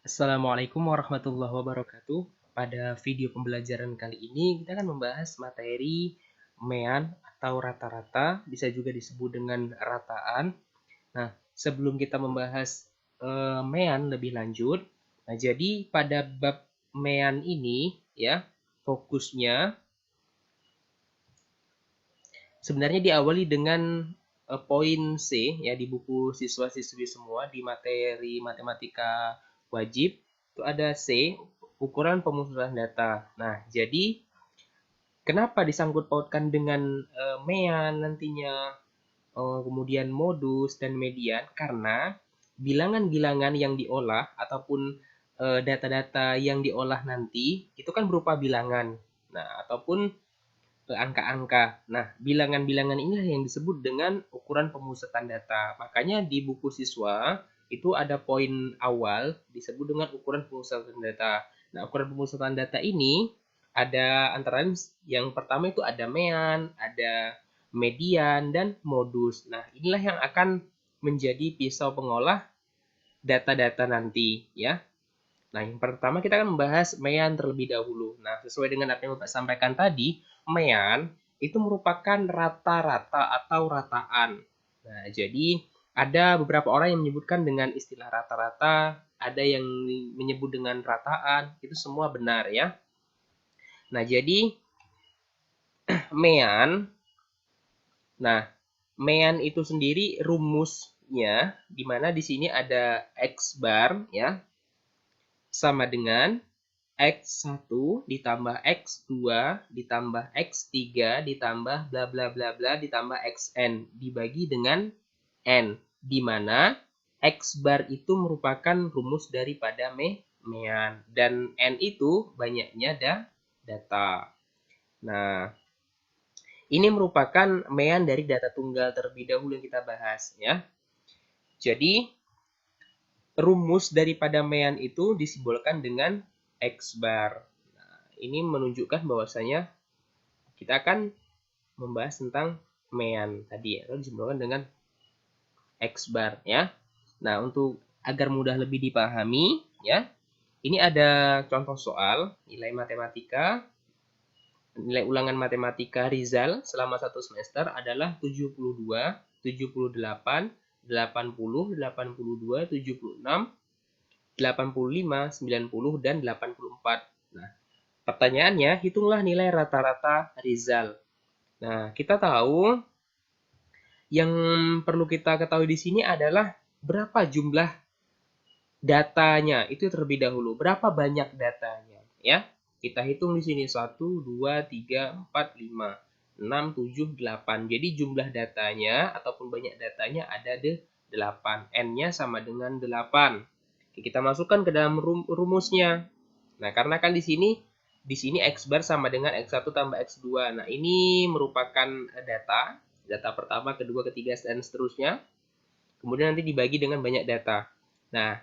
Assalamualaikum warahmatullahi wabarakatuh. Pada video pembelajaran kali ini kita akan membahas materi mean atau rata-rata, bisa juga disebut dengan rataan. Nah, sebelum kita membahas mean lebih lanjut, nah jadi pada bab mean ini ya, fokusnya sebenarnya diawali dengan poin C ya di buku siswa-siswi semua di materi matematika wajib itu ada C, ukuran pemusatan data. Nah, jadi kenapa disangkut pautkan dengan mean nantinya, kemudian modus dan median? Karena bilangan-bilangan yang diolah ataupun data-data yang diolah nanti itu kan berupa bilangan. Nah, ataupun angka-angka. Nah, bilangan-bilangan inilah yang disebut dengan ukuran pemusatan data. Makanya di buku siswa itu ada poin awal disebut dengan ukuran pemusatan data. Nah, ukuran pemusatan data ini ada antara lain yang pertama itu ada mean, ada median, dan modus. Nah, inilah yang akan menjadi pisau pengolah data-data nanti ya. Nah, yang pertama kita akan membahas mean terlebih dahulu. Nah, sesuai dengan apa yang Bapak sampaikan tadi, mean itu merupakan rata-rata atau rataan. Nah, jadi ada beberapa orang yang menyebutkan dengan istilah rata-rata, ada yang menyebut dengan rataan, itu semua benar ya. Nah, jadi mean, nah mean itu sendiri rumusnya di mana di sini ada X bar ya, sama dengan X1 ditambah X2 ditambah X3 ditambah bla bla bla bla ditambah Xn dibagi dengan N, di mana X bar itu merupakan rumus daripada mean dan N itu banyaknya data. Nah, ini merupakan mean dari data tunggal terlebih dahulu yang kita bahas ya. Jadi rumus daripada mean itu disimbolkan dengan X bar. Nah, ini menunjukkan bahwasanya kita akan membahas tentang mean tadi ya, disimbolkan dengan X bar ya. Nah, untuk agar mudah lebih dipahami ya, ini ada contoh soal nilai matematika, nilai ulangan matematika Rizal selama satu semester adalah 72, 78, 80, 82, 76, 85, 90, dan 84. Nah, pertanyaannya, hitunglah nilai rata-rata Rizal. Nah, kita tahu yang perlu kita ketahui di sini adalah berapa jumlah datanya. Itu terlebih dahulu. Berapa banyak datanya, ya? Kita hitung di sini 1, 2, 3, 4, 5, 6, 7, 8. Jadi jumlah datanya ataupun banyak datanya ada 8. N-nya sama dengan 8. Kita masukkan ke dalam rumusnya. Nah, karena kan di sini X bar sama dengan X1 tambah X2. Nah, ini merupakan data pertama, kedua, ketiga, dan seterusnya. Kemudian nanti dibagi dengan banyak data. Nah,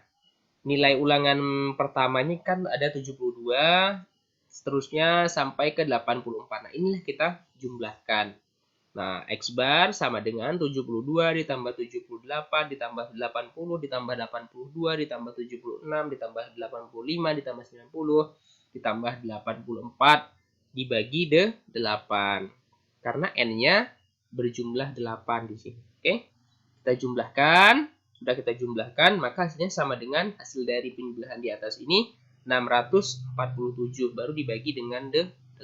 nilai ulangan pertamanya kan ada 72, seterusnya sampai ke 84. Nah, inilah kita jumlahkan. Nah, X bar sama dengan 72 ditambah 78 ditambah 80 ditambah 82 ditambah 76 ditambah 85 ditambah 90 ditambah 84 dibagi 8. Karena N-nya berjumlah 8 di sini. Oke? Kita jumlahkan. Sudah kita jumlahkan, maka hasilnya sama dengan hasil dari penjumlahan di atas ini 647 baru dibagi dengan 8.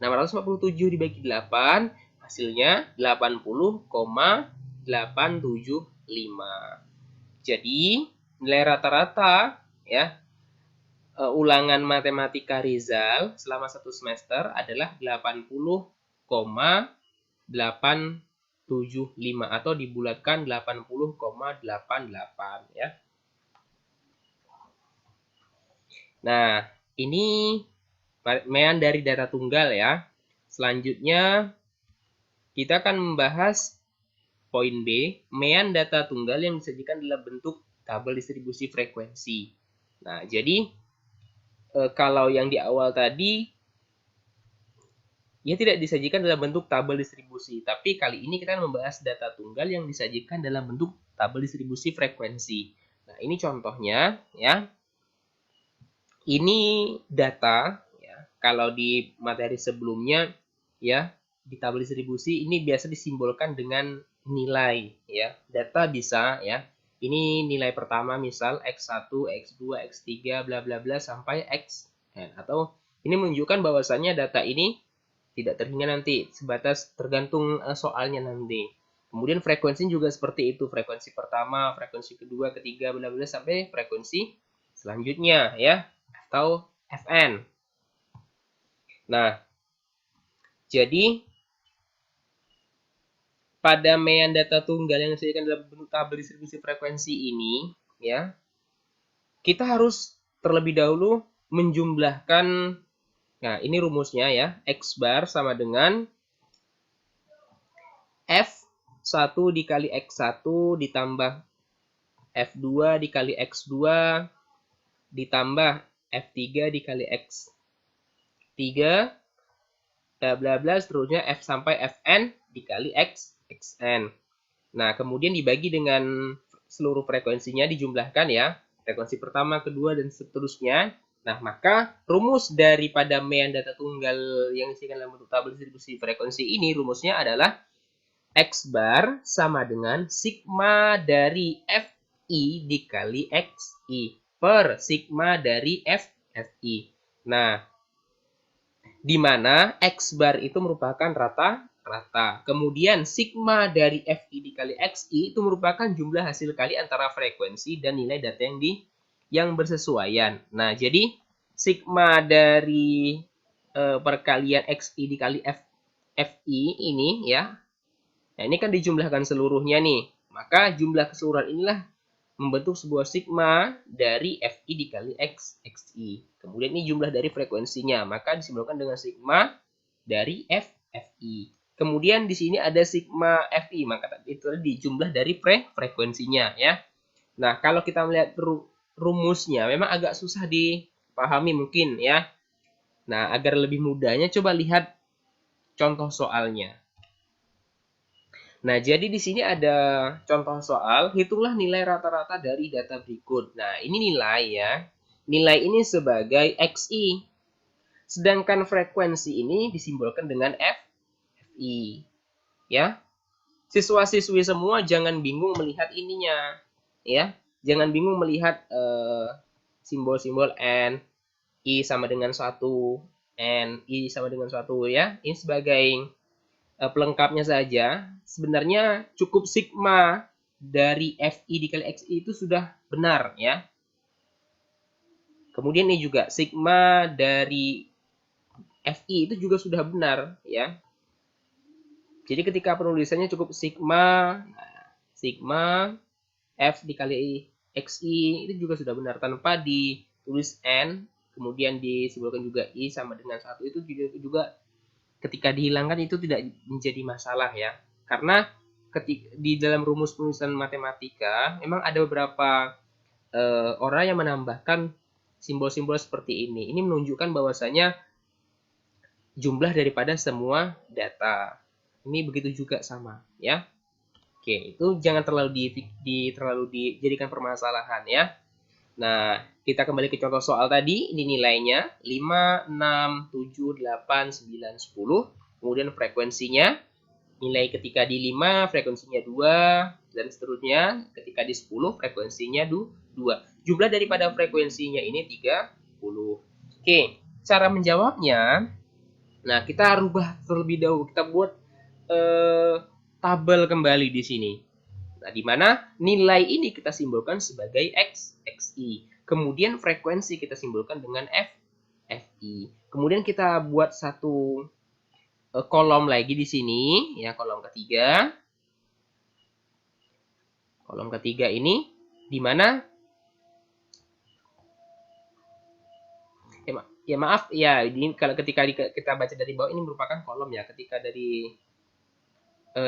647 dibagi 8 hasilnya 80,875. Jadi nilai rata-rata ya ulangan matematika Rizal selama satu semester adalah 80,875 atau dibulatkan 80,88 ya. Nah, ini mean dari data tunggal ya. Selanjutnya kita akan membahas poin B, mean data tunggal yang disajikan dalam bentuk tabel distribusi frekuensi. Nah, jadi kalau yang di awal tadi ia tidak disajikan dalam bentuk tabel distribusi, tapi kali ini kita akan membahas data tunggal yang disajikan dalam bentuk tabel distribusi frekuensi. Nah, ini contohnya ya. Ini data ya. Kalau di materi sebelumnya ya, di tabel distribusi ini biasa disimbolkan dengan nilai ya. Data bisa ya. Ini nilai pertama misal X1, X2, X3 bla bla bla sampai Xn, atau ini menunjukkan bahwasannya data ini tidak terhingga nanti, sebatas tergantung soalnya nanti. Kemudian frekuensi juga seperti itu, frekuensi pertama, frekuensi kedua, ketiga, bla bla sampai frekuensi selanjutnya ya, atau Fn. Nah, jadi pada mean data tunggal yang disediakan dalam bentuk tabel distribusi frekuensi ini ya, kita harus terlebih dahulu menjumlahkan. Nah, ini rumusnya ya, X bar sama dengan F1 dikali X1 ditambah F2 dikali X2 ditambah F3 dikali X3 bla bla bla seterusnya F sampai Fn dikali Xn. Nah, kemudian dibagi dengan seluruh frekuensinya dijumlahkan ya. Frekuensi pertama, kedua, dan seterusnya. Nah, maka rumus daripada mean data tunggal yang disediakan dalam bentuk tabel distribusi frekuensi ini, rumusnya adalah X bar sama dengan sigma dari Fi dikali Xi per sigma dari Fi. Nah, di mana X bar itu merupakan rata-rata. Kemudian sigma dari Fi dikali Xi itu merupakan jumlah hasil kali antara frekuensi dan nilai data yang bersesuaian. Nah, jadi sigma dari perkalian Xi dikali Fi ini ya. Nah, ini kan dijumlahkan seluruhnya nih. Maka jumlah keseluruhan inilah membentuk sebuah sigma dari Fi dikali Xi. Kemudian ini jumlah dari frekuensinya, maka disimbolkan dengan sigma dari Fi. Kemudian di sini ada sigma Fi, maka itu tadi jumlah dari frekuensinya ya. Nah, kalau kita melihat rumusnya memang agak susah dipahami mungkin ya. Nah, agar lebih mudahnya coba lihat contoh soalnya. Nah, jadi di sini ada contoh soal, hitunglah nilai rata-rata dari data berikut. Nah, ini nilai ya. Nilai ini sebagai Xi. Sedangkan frekuensi ini disimbolkan dengan Fi. Ya. Siswa-siswi semua jangan bingung melihat ininya. Ya. Jangan bingung melihat simbol-simbol N, I sama dengan 1, N, I sama dengan 1 ya. Ini sebagai pelengkapnya saja, sebenarnya cukup sigma dari Fi dikali Xi itu sudah benar ya. Kemudian ini juga sigma dari Fi itu juga sudah benar ya. Jadi ketika penulisannya cukup sigma, sigma F dikali Xi itu juga sudah benar tanpa ditulis N, kemudian disimbolkan juga I sama dengan 1 itu juga ketika dihilangkan itu tidak menjadi masalah ya. Karena di dalam rumus penulisan matematika memang ada beberapa orang yang menambahkan simbol-simbol seperti ini. Ini menunjukkan bahwasanya jumlah daripada semua data. Ini begitu juga sama ya. Oke, itu jangan terlalu dijadikan permasalahan ya. Nah, kita kembali ke contoh soal tadi. Ini nilainya 5, 6, 7, 8, 9, 10. Kemudian frekuensinya. Nilai ketika di 5, frekuensinya 2. Dan seterusnya. Ketika di 10, frekuensinya 2. Jumlah daripada frekuensinya ini 30. Oke, cara menjawabnya. Nah, kita rubah terlebih dahulu. Kita buat tabel kembali di sini. Nah, di mana nilai ini kita simbolkan sebagai Xi. Kemudian frekuensi kita simbolkan dengan Fi. Kemudian kita buat satu kolom lagi di sini, ya, kolom ketiga. Kolom ketiga ini di mana ya maaf ya, ini kalau ketika kita baca dari bawah ini merupakan kolom ya. Ketika dari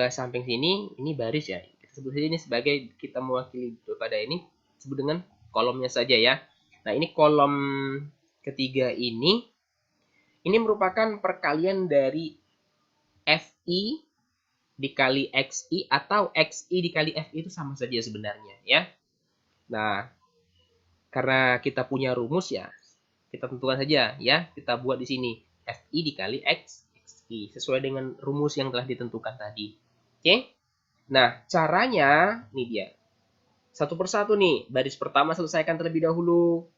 samping sini ini baris ya. Sebut saja ini sebagai kita mewakili pada ini sebut dengan kolomnya saja ya. Nah, ini kolom ketiga ini merupakan perkalian dari Fi dikali Xi atau Xi dikali Fi itu sama saja sebenarnya ya. Nah, karena kita punya rumus ya, kita tentukan saja ya, kita buat di sini FI dikali X, XI, sesuai dengan rumus yang telah ditentukan tadi. Oke? Nah, caranya, ini dia. Satu persatu nih, baris pertama selesaikan terlebih dahulu.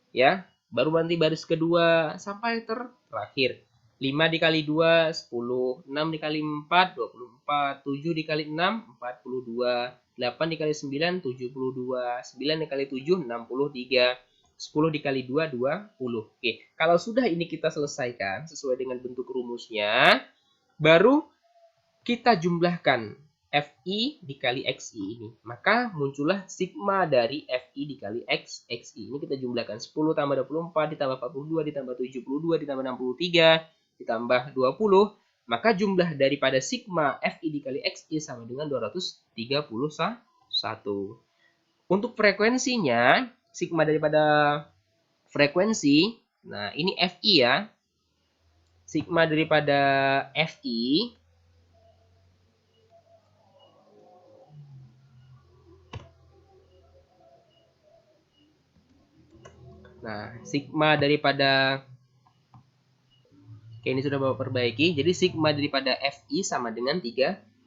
Ya, baru nanti baris kedua, sampai terakhir. 5 dikali 2, 10. 6 dikali 4, 24. 7 dikali 6, 42. 8 dikali 9, 72. 9 dikali 7, 63. 10 dikali 2, 20. Oke, kalau sudah ini kita selesaikan sesuai dengan bentuk rumusnya, baru kita jumlahkan FI dikali XI ini. Maka muncullah sigma dari FI dikali X, XI. Ini kita jumlahkan 10 tambah 24, ditambah 42, ditambah 72, ditambah 63, ditambah 20. Maka jumlah daripada sigma FI dikali XI sama dengan 231. Untuk frekuensinya, sigma daripada frekuensi, nah ini FI ya. Sigma daripada FI Nah, sigma daripada Oke, ini sudah Bapak perbaiki. Jadi sigma daripada FI sama dengan 30.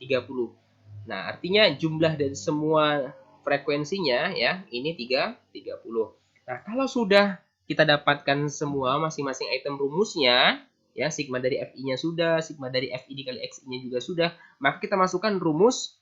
Nah, artinya jumlah dari semua frekuensinya ya, ini 30. Nah, kalau sudah kita dapatkan semua masing-masing item rumusnya, ya, sigma dari FI-nya sudah, sigma dari FI dikali XI-nya juga sudah, maka kita masukkan rumus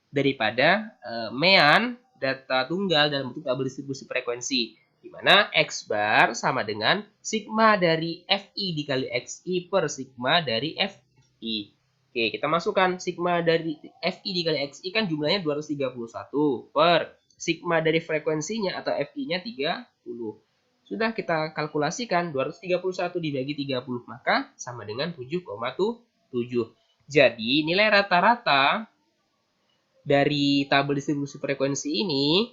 daripada mean data tunggal dalam bentuk tabel distribusi frekuensi, di mana X bar sama dengan sigma dari FI dikali XI per sigma dari FI. Oke, kita masukkan sigma dari FI dikali XI kan jumlahnya 231 per sigma dari frekuensinya atau FI-nya 30. Sudah kita kalkulasikan 231 dibagi 30, maka sama dengan 7,7. Jadi nilai rata-rata dari tabel distribusi frekuensi ini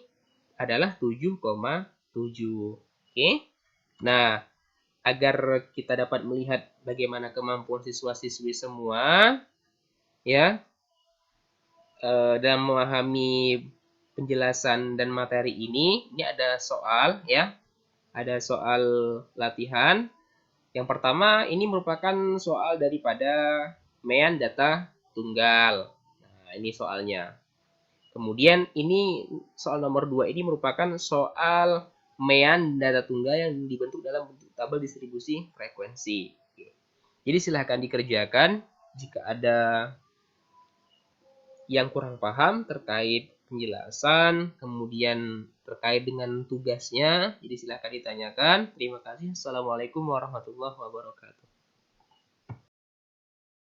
adalah 7,7. Oke. Nah, agar kita dapat melihat bagaimana kemampuan siswa-siswi semua ya dalam memahami penjelasan dan materi ini ada soal ya. Ada soal latihan. Yang pertama ini merupakan soal daripada mean data tunggal. Nah, ini soalnya. Kemudian ini soal nomor 2 ini merupakan soal mean data tunggal yang dibentuk dalam bentuk tabel distribusi frekuensi. Jadi silahkan dikerjakan jika ada yang kurang paham terkait penjelasan, kemudian terkait dengan tugasnya, jadi silahkan ditanyakan. Terima kasih. Assalamualaikum warahmatullahi wabarakatuh.